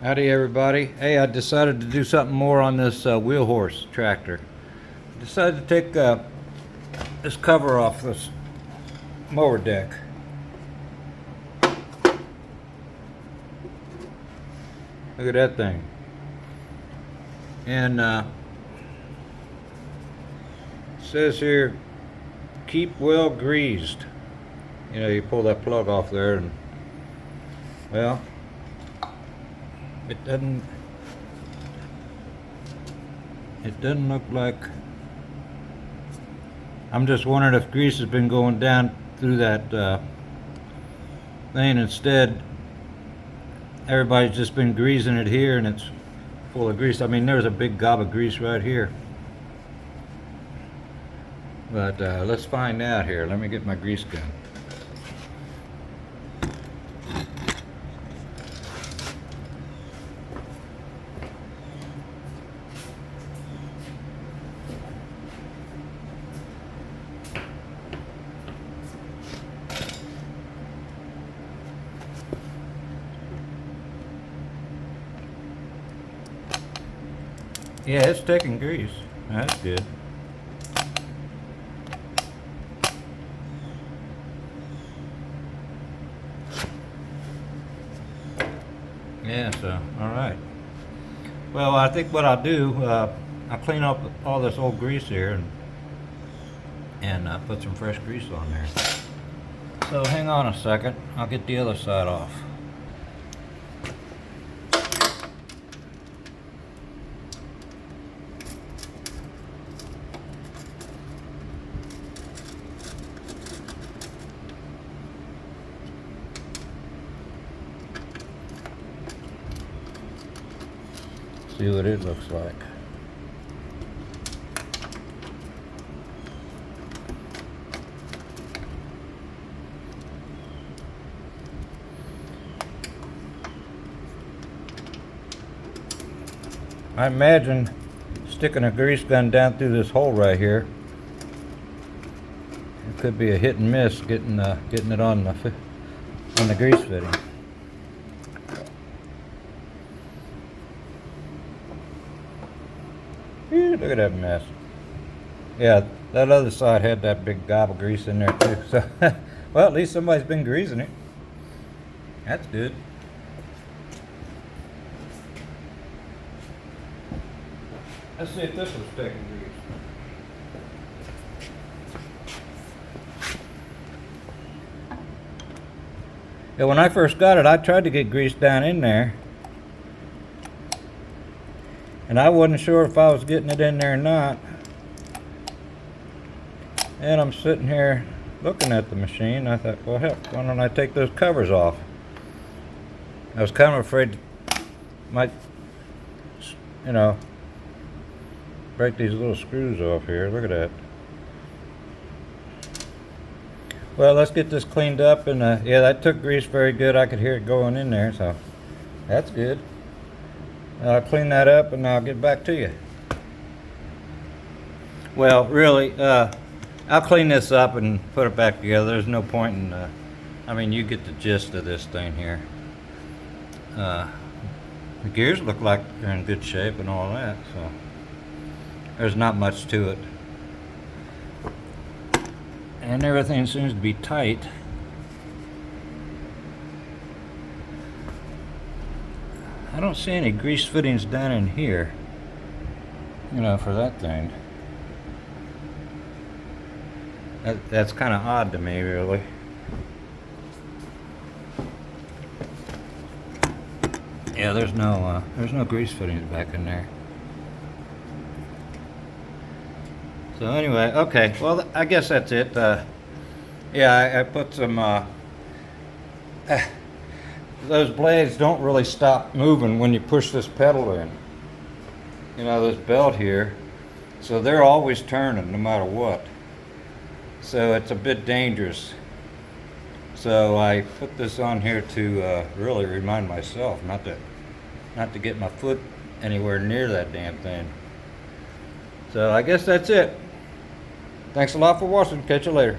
Howdy everybody. Hey, I decided to do something more on this wheel horse tractor. I decided to take this cover off this mower deck. Look at that thing. And it says here, keep well greased. You know, you pull that plug off there and, well, it doesn't look like. I'm just wondering if grease has been going down through that thing. Instead, everybody's just been greasing it here and it's full of grease. I mean, there's a big gob of grease right here. But let's find out here. Let me get my grease gun. Yeah, it's taking grease. That's good. Yeah, so, alright. Well, I think what I'll do, I'll clean up all this old grease here and put some fresh grease on there. So hang on a second, I'll get the other side off. See what it looks like. I imagine sticking a grease gun down through this hole right here. It could be a hit and miss getting it on the grease fitting. Look at that mess. Yeah, that other side had that big gob of grease in there too. So, well, at least somebody's been greasing it. That's good. Let's see if this was taking grease. Yeah, when I first got it, I tried to get grease down in there. And I wasn't sure if I was getting it in there or not. And I'm sitting here looking at the machine. I thought, well, heck, why don't I take those covers off? I was kind of afraid it might, you know, break these little screws off here. Look at that. Well, let's get this cleaned up. And yeah, that took grease very good. I could hear it going in there, so that's good. I'll clean that up and I'll get back to you. Well, really, I'll clean this up and put it back together. There's no point in, I mean, you get the gist of this thing here. The gears look like they're in good shape and all that, so there's not much to it. And everything seems to be tight. I don't see any grease fittings down in here, you know, for that thing. That's kind of odd to me, really. Yeah, there's no grease fittings back in there. So anyway, okay, well, I guess that's it. Yeah, I put some, those blades don't really stop moving when you push this pedal in. You know, this belt here. So they're always turning no matter what. So it's a bit dangerous. So I put this on here to really remind myself not to get my foot anywhere near that damn thing. So I guess that's it. Thanks a lot for watching. Catch you later.